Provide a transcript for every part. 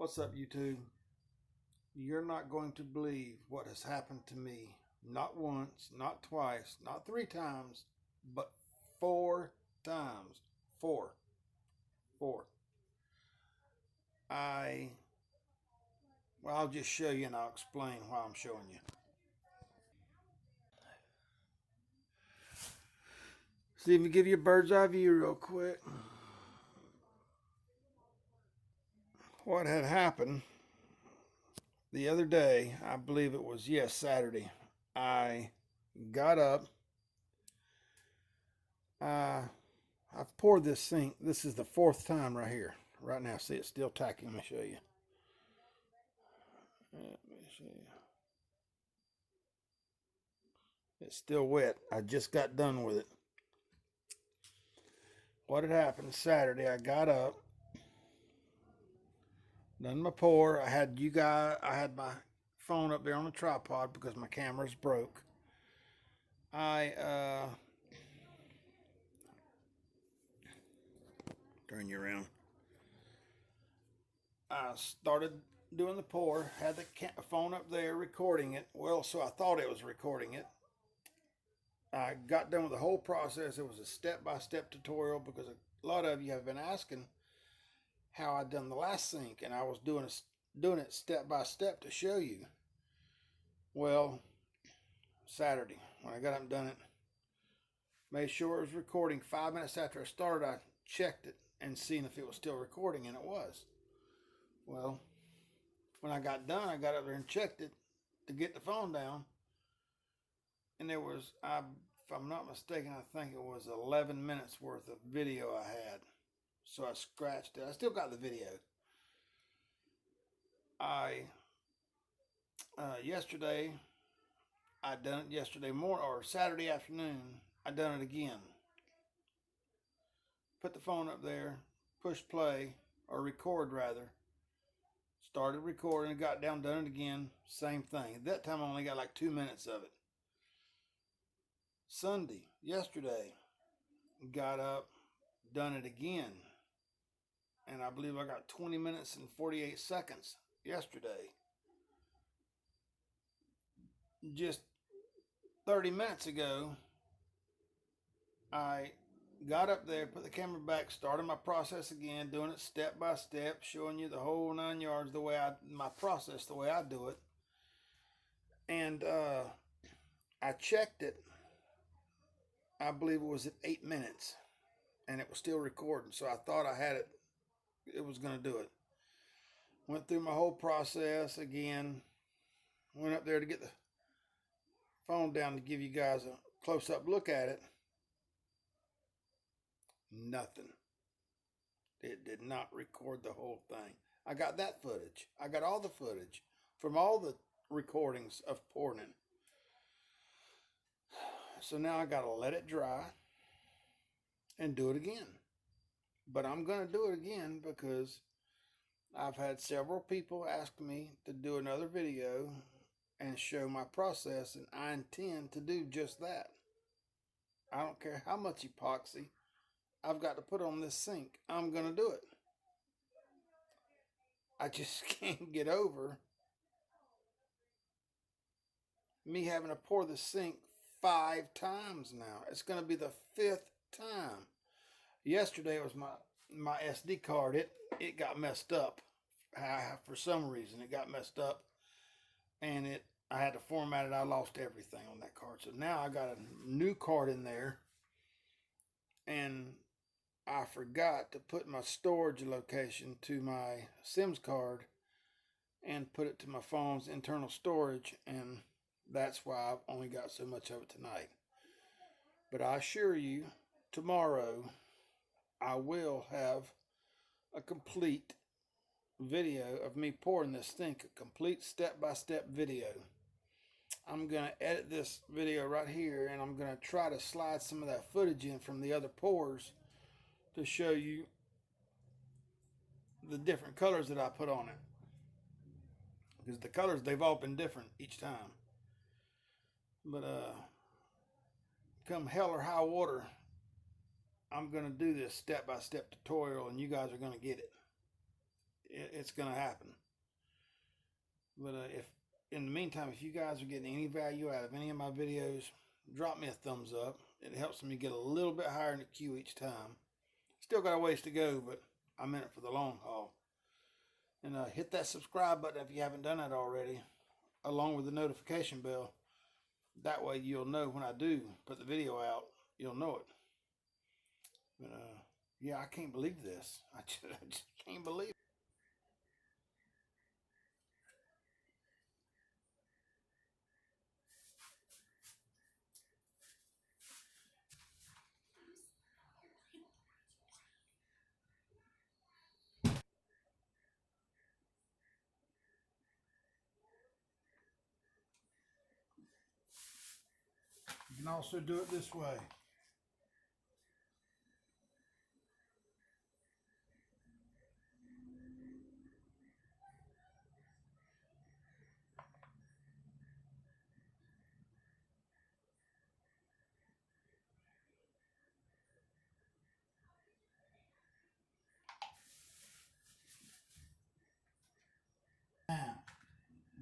What's up, YouTube? You're not going to believe what has happened to me. Not once, not twice, not 3 times, but 4 times. Four. Four. Well, I'll just show you and I'll explain why I'm showing you. See if we give you a bird's eye view real quick. What had happened the other day, I believe it was, yes, Saturday, I got up. I've poured this sink. This is the 4th time right here. Right now, see, it's still tacky. Let me show you. It's still wet. I just got done with it. What had happened Saturday, I got up, done my pour. I had my phone up there on the tripod because my camera's broke. Turn you around. I started doing the pour, had the phone up there recording it. Well, so I thought it was recording it. I got done with the whole process. It was a step-by-step tutorial because a lot of you have been asking how I done the last sink, and I was doing it step-by-step to show you. Well, Saturday, when I got up and done it, made sure it was recording. 5 minutes after I started, I checked it and seen if it was still recording, and it was. Well, when I got done, I got up there and checked it to get the phone down, and there was, if I'm not mistaken, I think it was 11 minutes worth of video I had. So I scratched it. I still got the video. Yesterday, I done it yesterday morning or Saturday afternoon. I done it again. Put the phone up there, push play or record rather. Started recording, got down, done it again. Same thing. At that time, I only got like 2 minutes of it. Sunday, yesterday, got up, done it again. And I believe I got 20 minutes and 48 seconds yesterday. Just 30 minutes ago, I got up there, put the camera back, started my process again, doing it step by step, showing you the whole 9 yards, the way my process, the way I do it. And I checked it. I believe it was at 8 minutes, and it was still recording. So I thought I had it. It was going to do it. Went through my whole process again. Went up there to get the phone down to give you guys a close-up look at it. Nothing. It did not record the whole thing. I got that footage. I got all the footage from all the recordings of pouring it. So now I got to let it dry and do it again. But I'm going to do it again because I've had several people ask me to do another video and show my process, and I intend to do just that. I don't care how much epoxy I've got to put on this sink. I'm going to do it. I just can't get over me having to pour the sink 5 times now. It's going to be the 5th time. Yesterday it was my SD card. It got messed up. For some reason it got messed up, and I had to format it. I lost everything on that card. So now I got a new card in there, and I forgot to put my storage location to my SIMS card and put it to my phone's internal storage, and that's why I've only got so much of it tonight. But I assure you, tomorrow I will have a complete video of me pouring this sink, a complete step-by-step video. I'm going to edit this video right here, and I'm going to try to slide some of that footage in from the other pours to show you the different colors that I put on it. Because the colors, they've all been different each time. But come hell or high water, I'm going to do this step-by-step tutorial, and you guys are going to get it. It's going to happen. But if in the meantime, if you guys are getting any value out of any of my videos, drop me a thumbs up. It helps me get a little bit higher in the queue each time. Still got a ways to go, but I'm in it for the long haul. And hit that subscribe button if you haven't done that already, along with the notification bell. That way you'll know when I do put the video out, you'll know it. But yeah, I can't believe this. I just can't believe it. You can also do it this way.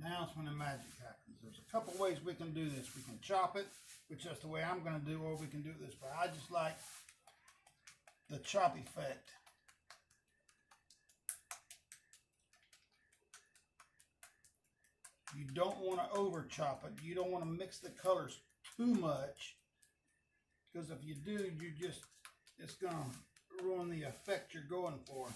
Now it's when the magic happens. There's a couple ways we can do this. We can chop it, which is the way I'm going to do, or we can do it this way. I just like the chop effect. You don't want to over chop it. You don't want to mix the colors too much, because if you do, it's going to ruin the effect you're going for.